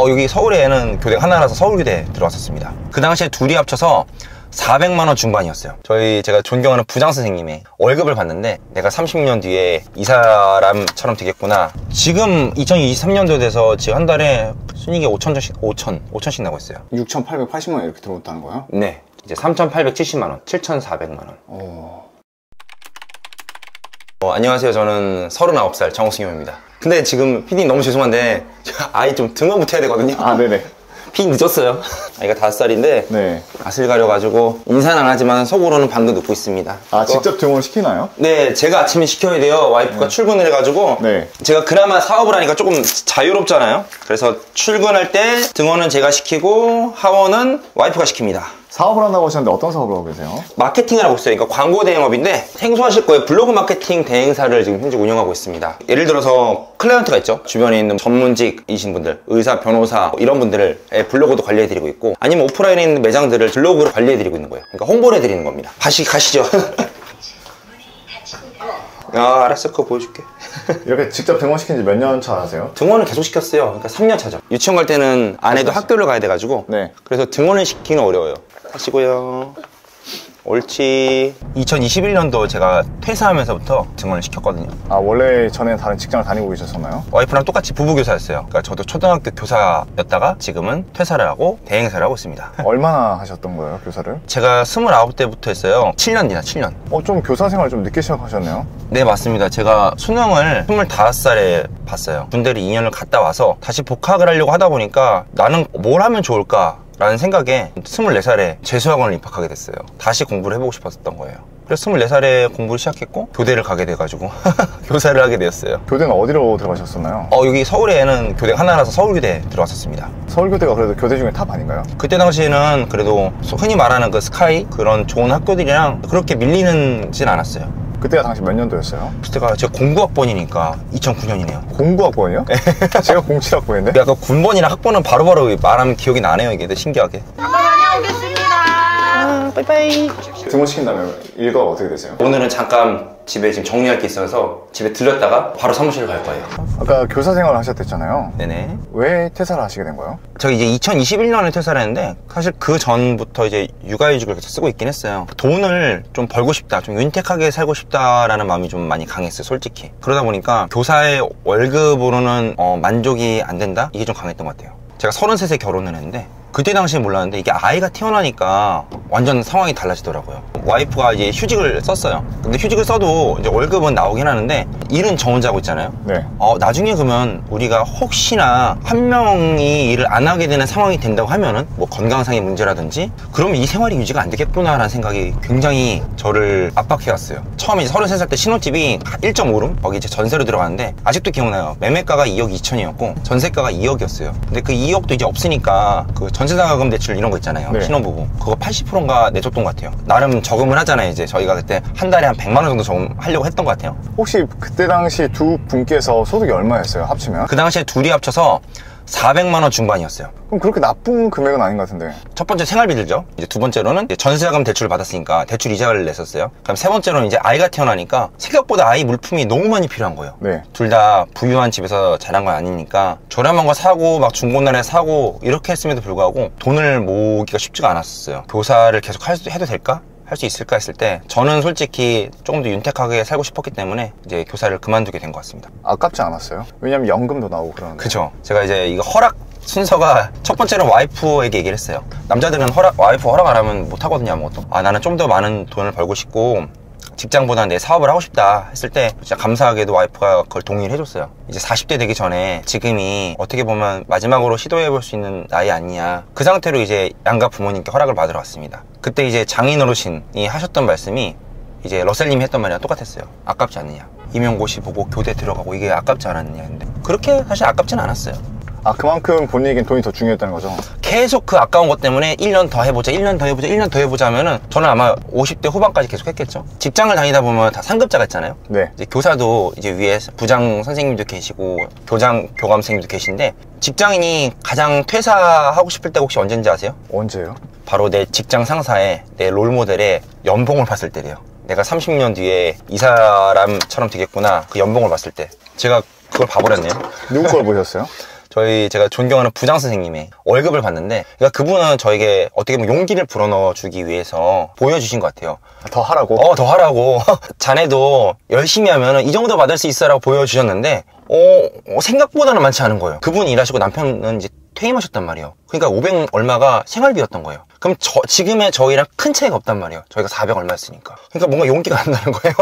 여기 서울에는 교대가 하나라서 서울교대 들어왔었습니다. 그 당시에 둘이 합쳐서 400만 원 중반이었어요. 제가 존경하는 부장 선생님의 월급을 받는데 내가 30년 뒤에 이 사람처럼 되겠구나. 지금 2023년도 돼서 지금 한 달에 순이익이 5천씩 나고 있어요. 6,880만 원 이렇게 들어왔다는 거예요? 네. 이제 3,870만 원, 7,400만 원. 안녕하세요. 저는 39살 정승용입니다. 근데 지금 피디님 너무 죄송한데 아이 좀 등원부터 해야 되거든요. 아, 네네. 피디 늦었어요. 아이가 5살인데 네. 낯을 가려가지고 인사는 안 하지만 속으로는 방귀 넣고 있습니다. 아, 직접 등원을 시키나요? 네, 제가 아침에 시켜야 돼요. 와이프가 출근을 해가지고 네. 제가 그나마 사업을 하니까 조금 자유롭잖아요. 그래서 출근할 때 등원은 제가 시키고 하원은 와이프가 시킵니다. 사업을 한다고 하셨는데 어떤 사업을 하고 계세요? 마케팅을 하고 있어요. 그러니까 광고 대행업인데 생소하실 거예요. 블로그 마케팅 대행사를 지금 현재 운영하고 있습니다. 예를 들어서 클라이언트가 있죠. 주변에 있는 전문직이신 분들, 의사, 변호사 이런 분들을 블로그도 관리해드리고 있고, 아니면 오프라인에 있는 매장들을 블로그로 관리해드리고 있는 거예요. 그러니까 홍보를 해드리는 겁니다. 가시죠. 아, 알았어. 그거 보여줄게. 이렇게 직접 등원시킨 지 몇 년 차 하세요? 등원을 계속 시켰어요. 그러니까 3년 차죠. 유치원 갈 때는 아내도 학교를 가야 돼가지고 네. 그래서 등원을 시키기는 어려워요. 하시고요. 옳지. 2021년도 제가 퇴사하면서부터 등원을 시켰거든요. 아, 원래 전에는 다른 직장을 다니고 계셨었나요? 와이프랑 똑같이 부부교사였어요. 그러니까 저도 초등학교 교사였다가 지금은 퇴사를 하고 대행사를 하고 있습니다. 얼마나 하셨던 거예요, 교사를? 제가 29대부터 했어요. 7년이나 7년. 좀 교사 생활 좀 늦게 시작하셨네요? 네, 맞습니다. 제가 수능을 25살에 봤어요. 군대를 2년을 갔다 와서 다시 복학을 하려고 하다 보니까 나는 뭘 하면 좋을까? 라는 생각에 24살에 재수학원을 입학하게 됐어요. 다시 공부를 해보고 싶었던 거예요. 그래서 24살에 공부를 시작했고 교대를 가게 돼가지고 교사를 하게 되었어요. 교대는 어디로 들어가셨었나요? 여기 서울에는 교대가 하나라서 서울교대 들어왔었습니다. 서울교대가 그래도 교대 중에 탑 아닌가요? 그때 당시에는 그래도 흔히 말하는 그 스카이 그런 좋은 학교들이랑 그렇게 밀리는진 않았어요. 그때가 당시 몇 년도였어요? 그때가 제가 09학번이니까 2009년이네요. 09학번이요? 네. 제가 07학번인데? 약간 군번이랑 학번은 바로바로 말하면 기억이 나네요. 이게 신기하게. 한번 다녀오겠습니다. 빠이빠이. 등원시킨다면 일과가 어떻게 되세요? 오늘은 잠깐 집에 지금 정리할 게 있어서 집에 들렸다가 바로 사무실을 갈 거예요. 아까 교사 생활을 하셨댔잖아요. 네네. 왜 퇴사를 하시게 된 거예요? 저 이제 2021년에 퇴사를 했는데 사실 그 전부터 이제 육아휴직을 계속 쓰고 있긴 했어요. 돈을 좀 벌고 싶다, 좀 윤택하게 살고 싶다라는 마음이 좀 많이 강했어요, 솔직히. 그러다 보니까 교사의 월급으로는 만족이 안 된다? 이게 좀 강했던 것 같아요. 제가 33세 결혼을 했는데 그때 당시에 몰랐는데 이게 아이가 태어나니까 완전 상황이 달라지더라고요. 와이프가 이제 휴직을 썼어요. 근데 휴직을 써도 이제 월급은 나오긴 하는데 일은 저 혼자 하고 있잖아요. 네. 나중에 그러면 우리가 혹시나 한 명이 일을 안 하게 되는 상황이 된다고 하면은 뭐 건강상의 문제라든지 그러면 이 생활이 유지가 안 되겠구나라는 생각이 굉장히 저를 압박해왔어요. 처음에 이제 33살 때 신혼집이 1.5룸 거기 이제 전세로 들어갔는데 아직도 기억나요. 매매가가 2억 2천이었고 전세가가 2억이었어요. 근데 그 2억도 이제 없으니까 그 전세자금 대출 이런 거 있잖아요. 네. 신혼부부 그거 80%인가 내줬던 것 같아요. 나름 저금을 하잖아요. 이제 저희가 그때 한 달에 한 100만 원 정도 저금하려고 했던 것 같아요. 혹시 그때 당시 두 분께서 소득이 얼마였어요, 합치면? 그 당시에 둘이 합쳐서 400만 원 중반이었어요. 그럼 그렇게 나쁜 금액은 아닌 것 같은데. 첫 번째 생활비 들죠. 이제 두 번째로는 이제 전세자금 대출을 받았으니까 대출 이자를 냈었어요. 그럼 세 번째로는 이제 아이가 태어나니까 생각보다 아이 물품이 너무 많이 필요한 거예요. 네. 둘 다 부유한 집에서 자란 건 아니니까 저렴한 거 사고 막 중고나라에 사고 이렇게 했음에도 불구하고 돈을 모으기가 쉽지가 않았었어요. 교사를 계속 해도 될까? 할 수 있을까 했을 때 저는 솔직히 조금 더 윤택하게 살고 싶었기 때문에 이제 교사를 그만두게 된 것 같습니다. 아깝지 않았어요? 왜냐면 연금도 나오고 그러는데. 그쵸. 제가 이제 이거 허락 순서가 첫 번째는 와이프에게 얘기를 했어요. 남자들은 와이프 허락 안 하면 못 하거든요, 아무것도. 나는 좀 더 많은 돈을 벌고 싶고 직장보다 내 사업을 하고 싶다 했을 때 진짜 감사하게도 와이프가 그걸 동의를 해줬어요. 이제 40대 되기 전에 지금이 어떻게 보면 마지막으로 시도해볼 수 있는 나이 아니냐. 그 상태로 이제 양가 부모님께 허락을 받으러 왔습니다. 그때 이제 장인 어르신이 하셨던 말씀이 이제 러셀님이 했던 말이랑 똑같았어요. 아깝지 않느냐. 임용고시 보고 교대 들어가고 이게 아깝지 않았느냐 했는데 그렇게 사실 아깝진 않았어요. 아, 그만큼 본인에겐 돈이 더 중요했다는 거죠? 계속 그 아까운 것 때문에 1년 더 해보자 1년 더 해보자 1년 더 해보자 하면은 저는 아마 50대 후반까지 계속 했겠죠. 직장을 다니다 보면 다 상급자가 있잖아요. 네. 이제 교사도 이제 위에 부장 선생님도 계시고 교장 교감 선생님도 계신데 직장인이 가장 퇴사하고 싶을 때가 혹시 언제인지 아세요? 언제요? 바로 내 직장 상사의 내 롤모델의 연봉을 봤을 때래요. 내가 30년 뒤에 이 사람처럼 되겠구나 그 연봉을 봤을 때 제가 그걸 봐버렸네요. 누구 걸 보셨어요? 제가 존경하는 부장 선생님의 월급을 받는데, 그러니까 그분은 저에게 어떻게 보면 용기를 불어넣어 주기 위해서 보여주신 것 같아요. 더 하라고? 더 하라고. 자네도 열심히 하면 이 정도 받을 수 있어라고 보여주셨는데, 생각보다는 많지 않은 거예요. 그분이 일하시고 남편은 이제 퇴임하셨단 말이에요. 그러니까 500 얼마가 생활비였던 거예요. 그럼 지금의 저희랑 큰 차이가 없단 말이에요. 저희가 400 얼마였으니까. 그러니까 뭔가 용기가 안 나는 거예요.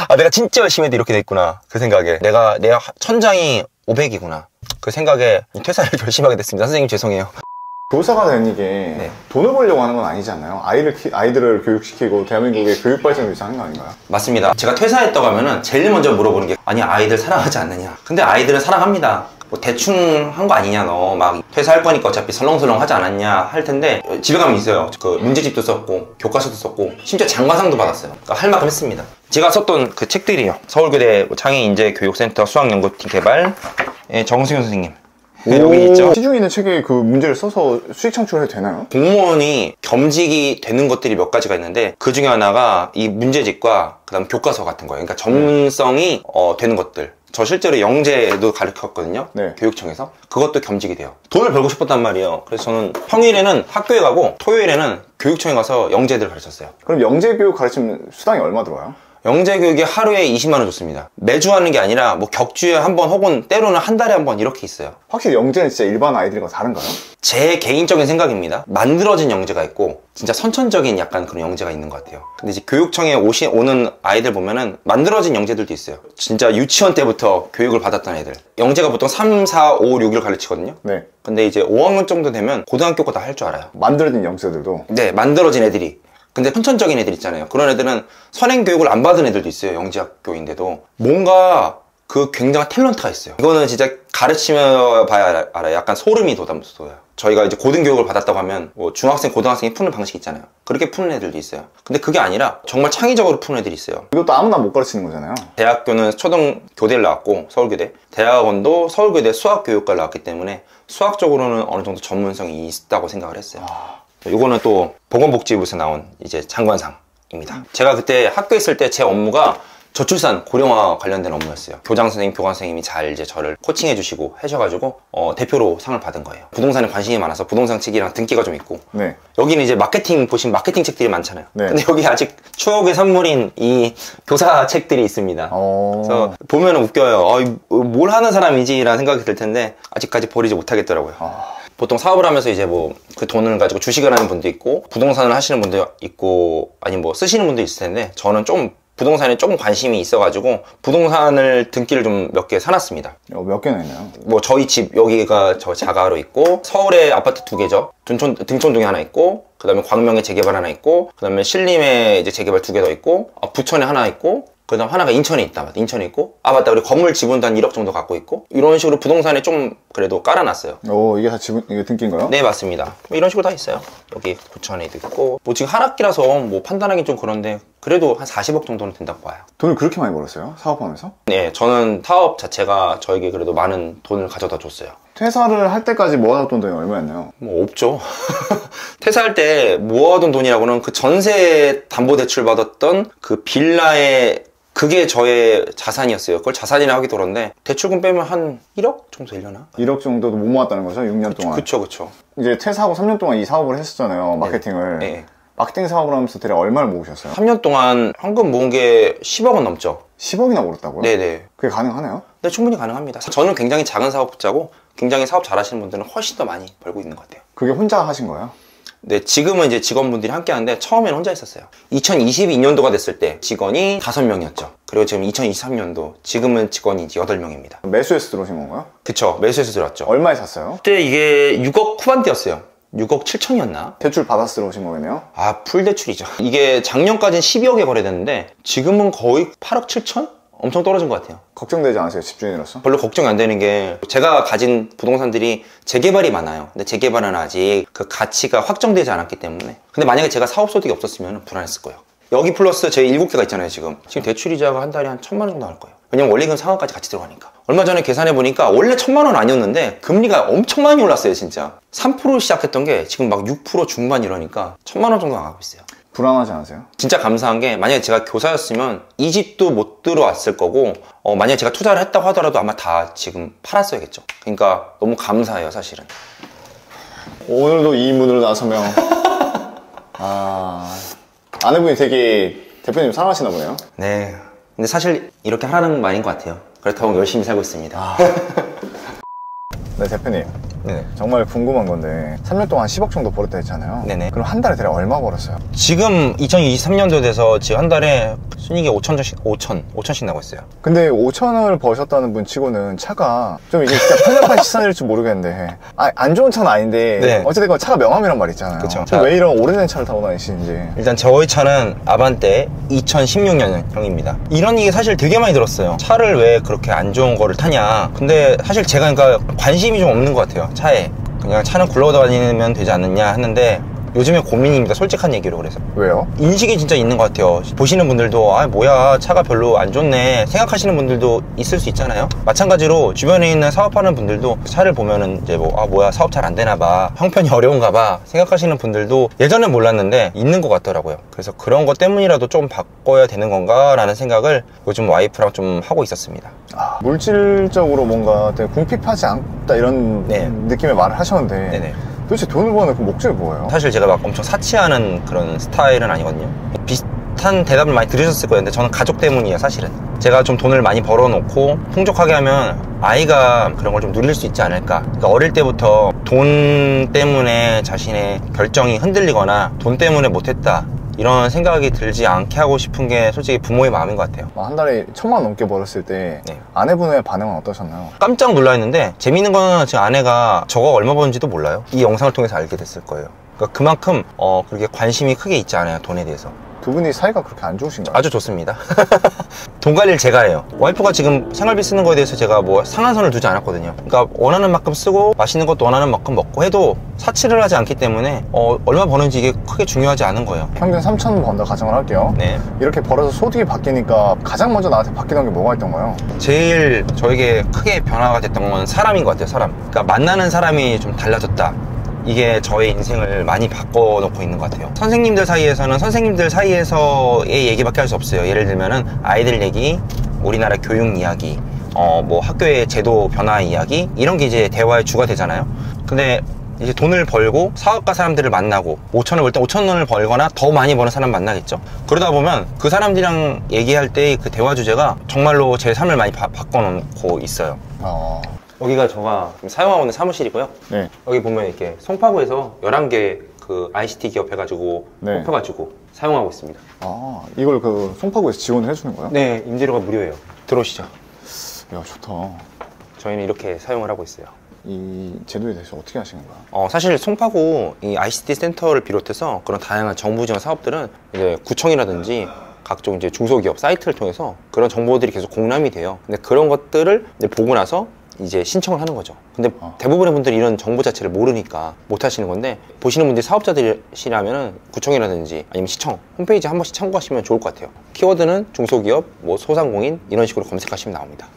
아, 내가 진짜 열심히 해도 이렇게 됐구나. 그 생각에. 내가 천장이 500이구나. 그 생각에 퇴사를 결심하게 됐습니다. 선생님 죄송해요. 교사가 되는 게 돈을 벌려고 하는 건 아니잖아요. 아이들을 교육시키고 대한민국의 교육 발전을 위해서 하는 거 아닌가요? 맞습니다. 제가 퇴사했다고 하면은 제일 먼저 물어보는 게, 아니 아이들 사랑하지 않느냐. 근데 아이들은 사랑합니다. 뭐 대충 한 거 아니냐, 너 막 퇴사할 거니까 어차피 설렁설렁 하지 않았냐 할 텐데, 집에 가면 있어요. 그 문제집도 썼고 교과서도 썼고 심지어 장과상도 받았어요. 그러니까 할 만큼 했습니다. 제가 썼던 그 책들이요, 서울교대 창의인재교육센터 수학연구팀 개발 정승현 선생님, 여기 있죠. 시중에 있는 책에 그 문제를 써서 수익 창출해도 되나요? 공무원이 겸직이 되는 것들이 몇 가지가 있는데, 그 중에 하나가 이 문제집과 그 다음 교과서 같은 거예요. 그러니까 전문성이 되는 것들. 저 실제로 영재도 가르쳤거든요. 네. 교육청에서. 그것도 겸직이 돼요. 돈을 벌고 싶었단 말이에요. 그래서 저는 평일에는 학교에 가고 토요일에는 교육청에 가서 영재들 가르쳤어요. 그럼 영재 교육 가르치면 수당이 얼마 들어와요? 영재 교육이 하루에 20만 원 줬습니다. 매주 하는 게 아니라 뭐 격주에 한 번 혹은 때로는 한 달에 한 번 이렇게 있어요. 확실히 영재는 진짜 일반 아이들과 다른가요? 제 개인적인 생각입니다. 만들어진 영재가 있고 진짜 선천적인 약간 그런 영재가 있는 것 같아요. 근데 이제 교육청에 오는 아이들 보면은 만들어진 영재들도 있어요. 진짜 유치원 때부터 교육을 받았던 애들. 영재가 보통 3, 4, 5, 6을 가르치거든요. 네. 근데 이제 5학년 정도 되면 고등학교 거 다 할 줄 알아요. 만들어진 영재들도? 네, 만들어진 애들이. 근데 선천적인 애들 있잖아요. 그런 애들은 선행교육을 안 받은 애들도 있어요. 영재학교인데도 뭔가 그 굉장한 탤런트가 있어요. 이거는 진짜 가르치며 봐야 알아요. 약간 소름이 돋아요. 저희가 이제 고등교육을 받았다고 하면 뭐 중학생, 고등학생이 푸는 방식 있잖아요. 그렇게 푸는 애들도 있어요. 근데 그게 아니라 정말 창의적으로 푸는 애들이 있어요. 이것도 아무나 못 가르치는 거잖아요. 대학교는 초등교대를 나왔고, 서울교대. 대학원도 서울교대 수학교육과를 나왔기 때문에 수학적으로는 어느 정도 전문성이 있다고 생각을 했어요. 이거는 또 보건복지부에서 나온 이제 장관상입니다. 제가 그때 학교에 있을 때 제 업무가 저출산 고령화 관련된 업무였어요. 교장 선생님, 교관 선생님이 잘 이제 저를 코칭해 주시고 하셔가지고 대표로 상을 받은 거예요. 부동산에 관심이 많아서 부동산 책이랑 등기가 좀 있고. 네. 여기는 이제 마케팅 보시면 마케팅 책들이 많잖아요. 네. 근데 여기 아직 추억의 산물인 이 교사 책들이 있습니다. 그래서 보면 웃겨요. 뭘 하는 사람이지라는 생각이 들 텐데 아직까지 버리지 못하겠더라고요. 보통 사업을 하면서 이제 뭐 그 돈을 가지고 주식을 하는 분도 있고 부동산을 하시는 분도 있고 아니면 뭐 쓰시는 분도 있을 텐데, 저는 좀 부동산에 조금 관심이 있어가지고 부동산을 등기를 좀 몇 개 사놨습니다. 몇 개나 있나요? 뭐 저희 집 여기가 저 자가로 있고, 서울에 아파트 2개죠. 등촌동에 하나 있고, 그 다음에 광명에 재개발 하나 있고, 그 다음에 신림에 이제 재개발 2개 더 있고, 부천에 하나 있고, 그 다음 하나가 인천에 있다. 인천에 있고, 맞다, 우리 건물 지분도 한 1억 정도 갖고 있고, 이런 식으로 부동산에 좀 그래도 깔아놨어요. 이게 다 이게 등기인가요? 네, 맞습니다. 뭐 이런 식으로 다 있어요. 여기 부천에도 있고, 뭐 지금 하락기라서 뭐 판단하기 좀 그런데 그래도 한 40억 정도는 된다고 봐요. 돈을 그렇게 많이 벌었어요? 사업하면서? 네, 저는 사업 자체가 저에게 그래도 많은 돈을 가져다 줬어요. 퇴사를 할 때까지 모아뒀던 돈이 얼마였나요? 뭐 없죠. 퇴사할 때 모아둔 돈이라고는 그 전세 담보대출 받았던 그 빌라에, 그게 저의 자산이었어요. 그걸 자산이라 하기 그런데 대출금 빼면 한 1억 정도 되려나? 1억 정도도 못 모았다는 거죠? 6년 동안. 그쵸. 이제 퇴사하고 3년 동안 이 사업을 했었잖아요. 마케팅을. 네. 마케팅 사업을 하면서 대략 얼마를 모으셨어요? 3년 동안 현금 모은 게 10억 원 넘죠. 10억이나 모았다고요? 네네. 그게 가능하나요? 네, 충분히 가능합니다. 저는 굉장히 작은 사업자고 굉장히 사업 잘하시는 분들은 훨씬 더 많이 벌고 있는 것 같아요. 그게 혼자 하신 거예요? 네, 지금은 이제 직원분들이 함께 하는데 처음에는 혼자 있었어요. 2022년도가 됐을 때 직원이 5명이었죠. 그리고 지금 2023년도 지금은 직원이 이제 8명입니다. 매수해서 들어오신 건가요? 그쵸, 매수해서 들어왔죠. 얼마에 샀어요? 그때 이게 6억 후반대였어요. 6억 7천이었나? 대출 받아서 들어오신 거겠네요? 풀 대출이죠. 이게 작년까지는 12억에 거래됐는데 지금은 거의 8억 7천? 엄청 떨어진 것 같아요. 걱정되지 않으세요? 집주인으로서? 별로 걱정이 안 되는 게, 제가 가진 부동산들이 재개발이 많아요. 근데 재개발은 아직 그 가치가 확정되지 않았기 때문에. 근데 만약에 제가 사업소득이 없었으면 불안했을 거예요. 여기 플러스 제 7개가 있잖아요. 지금 대출이자가 한 달에 한 1,000만 원 정도 나올 거예요. 왜냐면 원리금 상환까지 같이 들어가니까. 얼마 전에 계산해보니까 원래 1,000만 원 아니었는데 금리가 엄청 많이 올랐어요. 진짜 3% 시작했던 게 지금 막 6% 중반 이러니까 1,000만 원 정도 나가고 있어요. 불안하지 않으세요? 진짜 감사한 게 만약에 제가 교사였으면 이 집도 못 들어왔을 거고 만약에 제가 투자를 했다고 하더라도 아마 다 지금 팔았어야겠죠. 그러니까 너무 감사해요 사실은. 오늘도 이 문으로 나서며 아내분이 되게 대표님 사랑하시나 보네요. 네. 근데 사실 이렇게 하라는 말인 것 같아요. 그렇다고 열심히 살고 있습니다. 네, 대표님. 네. 정말 궁금한 건데 3년 동안 10억 정도 벌었다 했잖아요. 네네. 그럼 한 달에 대략 얼마 벌었어요? 지금 2023년도 돼서 지금 한 달에 순이익이 5천씩 나고 있어요. 근데 5천을 버셨다는 분 치고는 차가 좀 이게 진짜 편협한 시선일지 모르겠는데 안 좋은 차는 아닌데 네. 어쨌든 차가 명함이란 말 있잖아요. 그쵸. 왜 이런 오래된 차를 타고 다니시는지. 일단 저희 차는 아반떼 2016년형입니다. 이런 얘기 사실 되게 많이 들었어요. 차를 왜 그렇게 안 좋은 거를 타냐. 근데 사실 제가 그러니까 관심이 좀 없는 것 같아요. 차에. 그냥 차는 굴러다니면 되지 않느냐 하는데 요즘에 고민입니다. 솔직한 얘기로. 그래서 왜요? 인식이 진짜 있는 것 같아요. 보시는 분들도 뭐야 차가 별로 안 좋네 생각하시는 분들도 있을 수 있잖아요. 마찬가지로 주변에 있는 사업하는 분들도 차를 보면은 이제 뭐야 사업 잘 안 되나 봐, 형편이 어려운가 봐 생각하시는 분들도 예전엔 몰랐는데 있는 것 같더라고요. 그래서 그런 것 때문이라도 좀 바꿔야 되는 건가 라는 생각을 요즘 와이프랑 좀 하고 있었습니다. 물질적으로 뭔가 되게 궁핍하지 않다 이런 느낌의 말을 하셨는데 네네. 도대체 돈을 버는 그 목적이 뭐예요? 사실 제가 막 엄청 사치하는 그런 스타일은 아니거든요. 비슷한 대답을 많이 들으셨을 거예요. 근데 저는 가족 때문이에요 사실은. 제가 좀 돈을 많이 벌어놓고 풍족하게 하면 아이가 그런 걸 좀 누릴 수 있지 않을까. 그러니까 어릴 때부터 돈 때문에 자신의 결정이 흔들리거나 돈 때문에 못했다 이런 생각이 들지 않게 하고 싶은 게 솔직히 부모의 마음인 것 같아요. 한 달에 1,000만 넘게 벌었을 때 아내분의 반응은 어떠셨나요? 깜짝 놀라했는데 재미있는 거는 지금 아내가 저가 얼마 버는지도 몰라요. 이 영상을 통해서 알게 됐을 거예요. 그러니까 그만큼 그렇게 관심이 크게 있지 않아요. 돈에 대해서. 두 분이 사이가 그렇게 안 좋으신가요? 아주 좋습니다. 돈 관리를 제가 해요. 와이프가 지금 생활비 쓰는 거에 대해서 제가 뭐 상한선을 두지 않았거든요. 그러니까 원하는 만큼 쓰고 맛있는 것도 원하는 만큼 먹고 해도 사치를 하지 않기 때문에 얼마 버는지 이게 크게 중요하지 않은 거예요. 평균 3,000 번다 가정을 할게요. 네. 이렇게 벌어서 소득이 바뀌니까 가장 먼저 나한테 바뀌던 게 뭐가 있던가요? 제일 저에게 크게 변화가 됐던 건 사람인 것 같아요. 사람. 그러니까 만나는 사람이 좀 달라졌다. 이게 저의 인생을 많이 바꿔놓고 있는 것 같아요. 선생님들 사이에서는 선생님들 사이에서의 얘기밖에 할 수 없어요. 예를 들면은 아이들 얘기, 우리나라 교육 이야기, 뭐 학교의 제도 변화 이야기 이런 게 이제 대화의 주가 되잖아요. 근데 이제 돈을 벌고 사업가 사람들을 만나고 5천을 벌 때 5천원을 벌거나 더 많이 버는 사람 만나겠죠. 그러다 보면 그 사람들이랑 얘기할 때 그 대화 주제가 정말로 제 삶을 많이 바꿔놓고 있어요. 여기가 제가 사용하고 있는 사무실이고요. 네. 여기 보면 이렇게 송파구에서 11개 그 ICT 기업 해가지고 뽑혀가지고 사용하고 있습니다. 이걸 그 송파구에서 지원을 해주는 거예요? 네, 임대료가 무료예요. 들어오시죠. 야, 좋다. 저희는 이렇게 사용을 하고 있어요. 이 제도에 대해서 어떻게 하시는 거예요? 사실 송파구 이 ICT 센터를 비롯해서 그런 다양한 정부 지원 사업들은 이제 구청이라든지 각종 이제 중소기업 사이트를 통해서 그런 정보들이 계속 공람이 돼요. 근데 그런 것들을 이제 보고 나서 이제 신청을 하는 거죠. 근데 대부분의 분들이 이런 정보 자체를 모르니까 못 하시는 건데, 보시는 분들이 사업자들이시라면 구청이라든지 아니면 시청 홈페이지 한 번씩 참고하시면 좋을 것 같아요. 키워드는 중소기업, 뭐 소상공인 이런 식으로 검색하시면 나옵니다.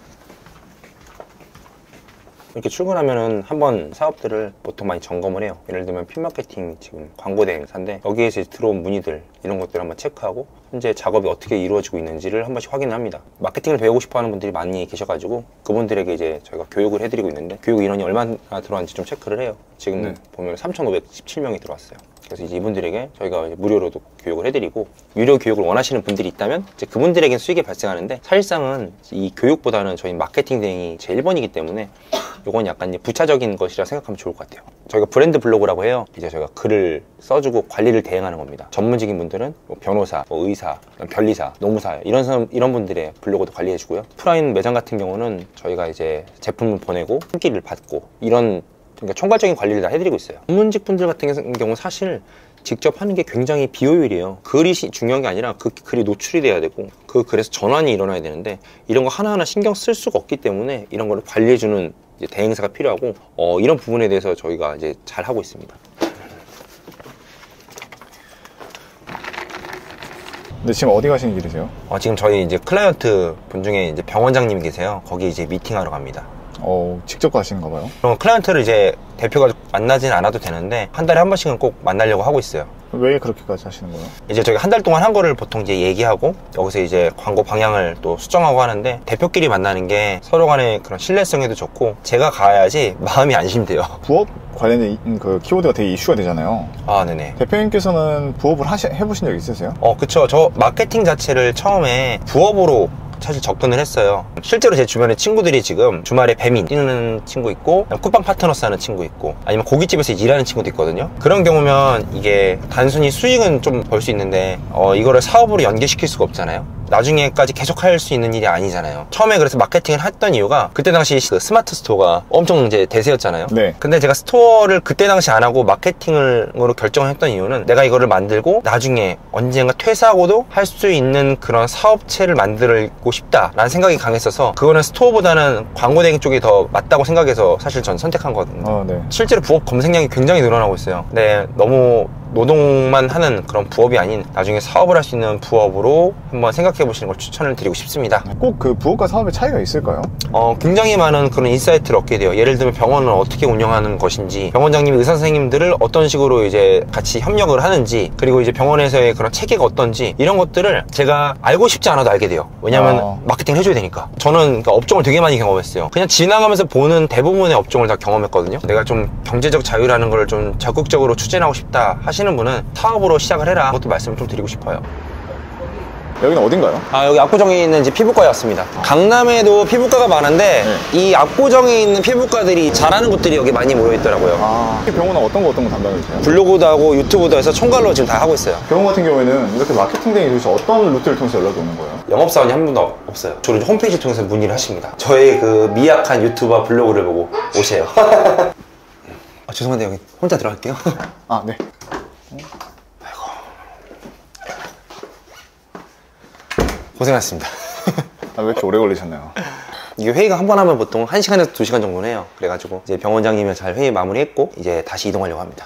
이렇게 출근하면은 한번 사업들을 보통 많이 점검을 해요. 예를 들면 핀마케팅 지금 광고 대행사인데 여기에서 이제 들어온 문의들 이런 것들을 한번 체크하고 현재 작업이 어떻게 이루어지고 있는지를 한 번씩 확인을 합니다. 마케팅을 배우고 싶어 하는 분들이 많이 계셔가지고 그분들에게 이제 저희가 교육을 해드리고 있는데 교육 인원이 얼마나 들어왔는지 좀 체크를 해요. 지금 보면 3,517명이 들어왔어요. 그래서 이제 이분들에게 저희가 이제 무료로도 교육을 해드리고, 유료 교육을 원하시는 분들이 있다면 이제 그분들에겐 수익이 발생하는데, 사실상은 이 교육보다는 저희 마케팅 대행이 제 1번이기 때문에 이건 약간 이제 부차적인 것이라 생각하면 좋을 것 같아요. 저희가 브랜드 블로그라고 해요. 이제 저희가 글을 써주고 관리를 대행하는 겁니다. 전문직인 분들은 뭐 변호사, 뭐 의사, 변리사, 노무사 이런 분들의 블로그도 관리해주고요. 오프라인 매장 같은 경우는 저희가 이제 제품을 보내고 품기를 받고 그러니까 총괄적인 관리를 다 해드리고 있어요. 전문직 분들 같은 경우 사실 직접 하는 게 굉장히 비효율이에요. 글이 중요한 게 아니라 그 글이 노출이 돼야 되고 그 글에서 전환이 일어나야 되는데 이런 거 하나하나 신경 쓸 수가 없기 때문에 이런 거를 관리해주는 이제 대행사가 필요하고 이런 부분에 대해서 저희가 이제 잘 하고 있습니다. 근데 지금 어디 가시는 길이세요? 지금 저희 이제 클라이언트 분 중에 이제 병원장님이 계세요. 거기 이제 미팅하러 갑니다. 직접 가시는가 봐요? 그럼 클라이언트를 이제 대표가 만나진 않아도 되는데 한 달에 한 번씩은 꼭 만나려고 하고 있어요. 왜 그렇게까지 하시는 거예요? 이제 저희가 한 달 동안 한 거를 보통 이제 얘기하고 여기서 이제 광고 방향을 또 수정하고 하는데 대표끼리 만나는 게 서로 간의 그런 신뢰성에도 좋고 제가 가야지 마음이 안심돼요. 부업 관련된 그 키워드가 되게 이슈가 되잖아요. 아, 네네. 대표님께서는 부업을 해보신 적 있으세요? 그쵸. 저 마케팅 자체를 처음에 부업으로 사실 접근을 했어요. 실제로 제 주변에 친구들이 지금 주말에 배민 뛰는 친구 있고 쿠팡 파트너스 하는 친구 있고 아니면 고깃집에서 일하는 친구도 있거든요. 그런 경우면 이게 단순히 수익은 좀 벌 수 있는데 이거를 사업으로 연계시킬 수가 없잖아요. 나중에까지 계속 할 수 있는 일이 아니잖아요. 처음에 그래서 마케팅을 했던 이유가 그때 당시 그 스마트 스토어가 엄청 이제 대세였잖아요. 네. 근데 제가 스토어를 그때 당시 안 하고 마케팅으로 결정을 했던 이유는 내가 이거를 만들고 나중에 언젠가 퇴사하고도 할 수 있는 그런 사업체를 만들고 싶다라는 생각이 강했어서 그거는 스토어보다는 광고 대행 쪽이 더 맞다고 생각해서 사실 전 선택한 거거든요. 네. 실제로 부업 검색량이 굉장히 늘어나고 있어요. 근데 너무 노동만 하는 그런 부업이 아닌 나중에 사업을 할 수 있는 부업으로 한번 생각해 보시는 걸 추천을 드리고 싶습니다. 꼭 그 부업과 사업의 차이가 있을까요? 굉장히 많은 그런 인사이트를 얻게 돼요. 예를 들면 병원을 어떻게 운영하는 것인지, 병원장님이 의사 선생님들을 어떤 식으로 이제 같이 협력을 하는지, 그리고 이제 병원에서의 그런 체계가 어떤지 이런 것들을 제가 알고 싶지 않아도 알게 돼요. 왜냐하면 마케팅을 해줘야 되니까. 저는 그러니까 업종을 되게 많이 경험했어요. 그냥 지나가면서 보는 대부분의 업종을 다 경험했거든요. 내가 좀 경제적 자유라는 걸 좀 적극적으로 추진하고 싶다 하시는 분은 사업으로 시작을 해라. 그것도 말씀을 좀 드리고 싶어요. 여기는 어딘가요? 여기 압구정에 있는 피부과에 왔습니다. 강남에도 피부과가 많은데 이 압구정에 있는 피부과들이 잘하는 곳들이 여기 많이 모여있더라고요. 이 병원은 어떤 거 담당해 주세요? 블로그도 하고 유튜브도 해서 총괄로 지금 다 하고 있어요. 병원 같은 경우에는 이렇게 마케팅쟁이 도대체 어떤 루트를 통해서 연락이 오는 거예요? 영업사원이 한 분도 없어요. 주로 홈페이지 통해서 문의를 하십니다. 저의 그 미약한 유튜버 블로그를 보고 오세요. 죄송한데 여기 혼자 들어갈게요. 네. 고생하셨습니다. 왜 이렇게 오래 걸리셨나요? 이게 회의가 한 번 하면 보통 1시간에서 2시간 정도는 해요. 그래가지고 이제 병원장님이 잘 회의 마무리했고 이제 다시 이동하려고 합니다.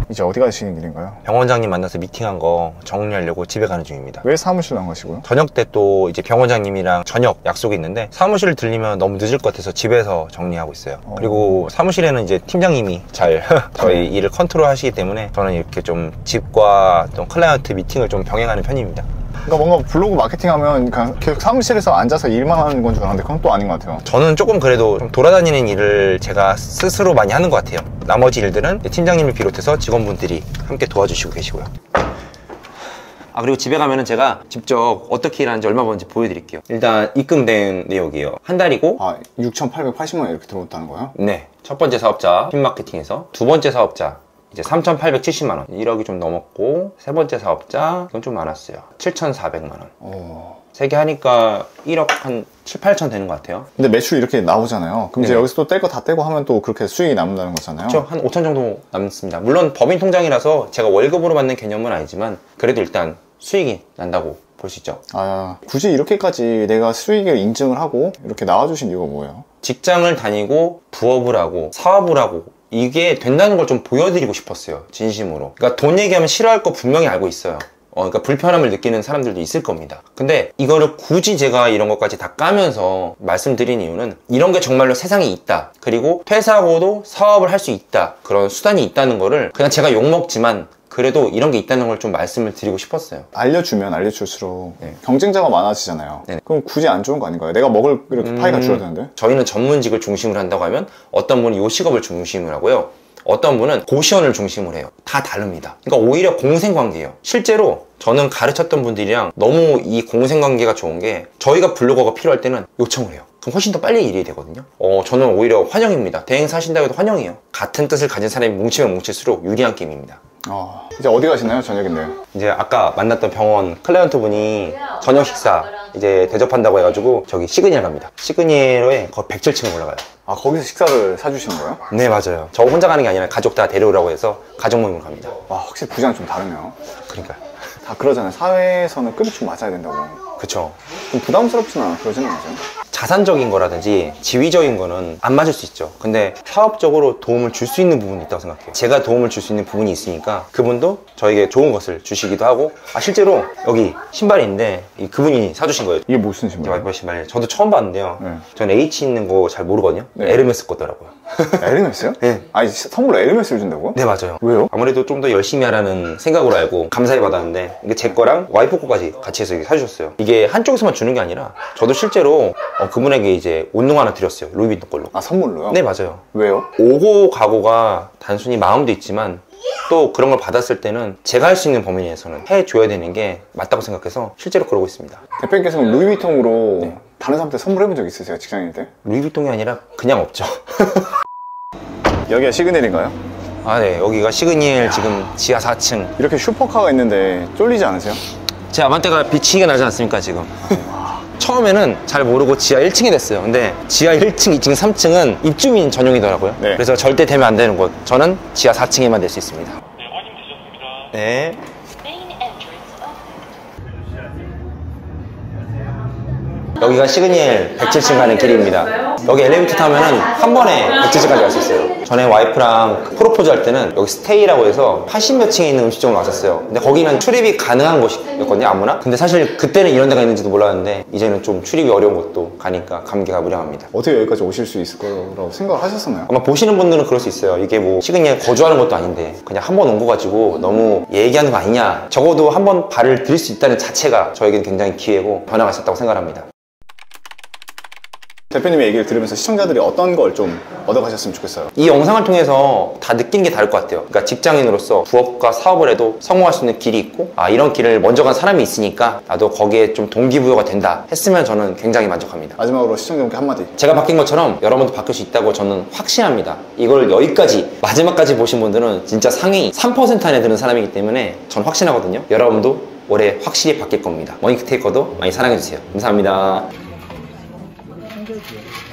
이제 어디 가시는 길인가요? 병원장님 만나서 미팅한 거 정리하려고 집에 가는 중입니다. 왜 사무실로 안 가시고요? 저녁 때 또 이제 병원장님이랑 저녁 약속이 있는데 사무실을 들리면 너무 늦을 것 같아서 집에서 정리하고 있어요. 그리고 사무실에는 이제 팀장님이 잘 저희 일을 컨트롤 하시기 때문에 저는 이렇게 좀 집과 또 클라이언트 미팅을 좀 병행하는 편입니다. 그러니까 뭔가 블로그 마케팅하면 그냥 계속 사무실에서 앉아서 일만 하는 건 줄 알았는데 그건 또 아닌 것 같아요. 저는 조금 그래도 좀 돌아다니는 일을 제가 스스로 많이 하는 것 같아요. 나머지 일들은 팀장님을 비롯해서 직원분들이 함께 도와주시고 계시고요. 그리고 집에 가면은 제가 직접 어떻게 일하는지 얼마 버는지 보여드릴게요. 일단 입금된 내역이에요. 한 달이고 6,880만 원 이렇게 들어왔다는 거예요? 네, 첫 번째 사업자 핀마케팅에서 두 번째 사업자 이제 3,870만 원, 1억이 좀 넘었고 세 번째 사업자 이건 좀 많았어요. 7,400만 원. 세 개 하니까 1억 한 7, 8천 되는 것 같아요. 근데 매출이 이렇게 나오잖아요. 그럼 이제 여기서 또 뗄 거 다 떼고 하면 또 그렇게 수익이 남는다는 거잖아요. 그렇죠. 한 5천 정도 남습니다. 물론 법인 통장이라서 제가 월급으로 받는 개념은 아니지만 그래도 일단 수익이 난다고 볼 수 있죠. 굳이 이렇게까지 내가 수익을 인증을 하고 이렇게 나와주신 이유가 뭐예요? 직장을 다니고 부업을 하고 사업을 하고 이게 된다는 걸 좀 보여드리고 싶었어요. 진심으로. 그러니까 돈 얘기하면 싫어할 거 분명히 알고 있어요. 그러니까 불편함을 느끼는 사람들도 있을 겁니다. 근데 이거를 굳이 제가 이런 것까지 다 까면서 말씀드린 이유는 이런 게 정말로 세상에 있다. 그리고 퇴사하고도 사업을 할 수 있다. 그런 수단이 있다는 거를 그냥 제가 욕먹지만 그래도 이런 게 있다는 걸 좀 말씀을 드리고 싶었어요. 알려주면 알려줄수록 경쟁자가 많아지잖아요. 네네. 그럼 굳이 안 좋은 거 아닌가요? 내가 먹을 이렇게 파이가 줄어드는데? 저희는 전문직을 중심으로 한다고 하면 어떤 분은 요식업을 중심으로 하고요. 어떤 분은 고시원을 중심으로 해요. 다 다릅니다. 그러니까 오히려 공생관계예요. 실제로 저는 가르쳤던 분들이랑 너무 이 공생관계가 좋은 게 저희가 블로거가 필요할 때는 요청을 해요. 그럼 훨씬 더 빨리 일이 되거든요. 저는 오히려 환영입니다. 대행사 하신다고 해도 환영이에요. 같은 뜻을 가진 사람이 뭉치면 뭉칠수록 유리한 게임입니다. 이제 어디 가시나요? 저녁인데요. 이제 아까 만났던 병원 클라이언트 분이 저녁 식사 이제 대접한다고 해가지고 저기 시그니엘 갑니다. 시그니엘에 거의 107층에 올라가요. 거기서 식사를 사주시는 거예요? 네, 맞아요. 저 혼자 가는 게 아니라 가족 다 데려오라고 해서 가족 모임을 갑니다. 확실히 부자는 좀 다르네요. 그러니까요. 다 그러잖아요. 사회에서는 급이 좀 맞아야 된다고. 그쵸. 좀 부담스럽지는 않아. 그러지는 않아요. 자산적인 거라든지 지위적인 거는 안 맞을 수 있죠. 근데 사업적으로 도움을 줄 수 있는 부분이 있다고 생각해요. 제가 도움을 줄 수 있는 부분이 있으니까 그분도 저에게 좋은 것을 주시기도 하고 실제로 여기 신발이 있는데 그분이 사주신 거예요. 이게 무슨 신발이에요? 와이프 신발. 저도 처음 봤는데요. 네. 전 H 있는 거 잘 모르거든요. 네. 에르메스 거더라고요. 에르메스요? 네. 아니 선물로 에르메스를 준다고요? 네, 맞아요. 왜요? 아무래도 좀 더 열심히 하라는 생각으로 알고 감사히 받았는데, 이게 제 거랑 와이프 거까지 같이 해서 사주셨어요. 이게 한쪽에서만 주는 게 아니라 저도 실제로 그분에게 이제 옷농 하나 드렸어요. 루이비통 걸로. 아 선물로요? 네, 맞아요. 왜요? 오고 가고가 단순히 마음도 있지만 또 그런 걸 받았을 때는 제가 할 수 있는 범위 내에서는 해줘야 되는 게 맞다고 생각해서 실제로 그러고 있습니다. 대표님께서는 루이비통으로 다른 사람한테 선물해본 적 있으세요? 직장인 때? 루이비통이 아니라 그냥 없죠. 여기가 시그널인가요? 아, 네. 여기가 시그니엘 지금 지하 4층. 이렇게 슈퍼카가 있는데 쫄리지 않으세요? 제 아반떼가 비치기가 나지 않습니까, 지금? 처음에는 잘 모르고 지하 1층이 됐어요. 근데 지하 1층, 2층, 3층은 입주민 전용이더라고요. 네. 그래서 절대 되면 안 되는 곳. 저는 지하 4층에만 될 수 있습니다. 네, 확인되셨습니다. 네. 여기가 시그니엘 107층 가는 길입니다. 여기 엘리베이터 타면은 한 번에 107층까지 갈 수 있어요. 전에 와이프랑 프로포즈 할 때는 여기 스테이라고 해서 80몇 층에 있는 음식점으로 왔었어요. 근데 거기는 출입이 가능한 곳이었거든요, 아무나. 근데 사실 그때는 이런 데가 있는지도 몰랐는데 이제는 좀 출입이 어려운 곳도 가니까 감개가 무량합니다. 어떻게 여기까지 오실 수 있을 거라고 생각을 하셨었나요? 아마 보시는 분들은 그럴 수 있어요. 이게 뭐 시그니엘 거주하는 것도 아닌데 그냥 한 번 온 거 가지고 너무 얘기하는 거 아니냐. 적어도 한 번 발을 들일 수 있다는 자체가 저에게는 굉장히 기회고 변화가 있었다고 생각합니다. 대표님의 얘기를 들으면서 시청자들이 어떤 걸 좀 얻어가셨으면 좋겠어요? 이 영상을 통해서 다 느낀 게 다를 것 같아요. 그러니까 직장인으로서 부업과 사업을 해도 성공할 수 있는 길이 있고, 아, 이런 길을 먼저 간 사람이 있으니까 나도 거기에 좀 동기부여가 된다 했으면 저는 굉장히 만족합니다. 마지막으로 시청자분께 한마디. 제가 바뀐 것처럼 여러분도 바뀔 수 있다고 저는 확신합니다. 이걸 여기까지 마지막까지 보신 분들은 진짜 상위 3% 안에 드는 사람이기 때문에 전 확신하거든요. 여러분도 올해 확실히 바뀔 겁니다. 머니테이커도 많이 사랑해주세요. 감사합니다. 한결지요.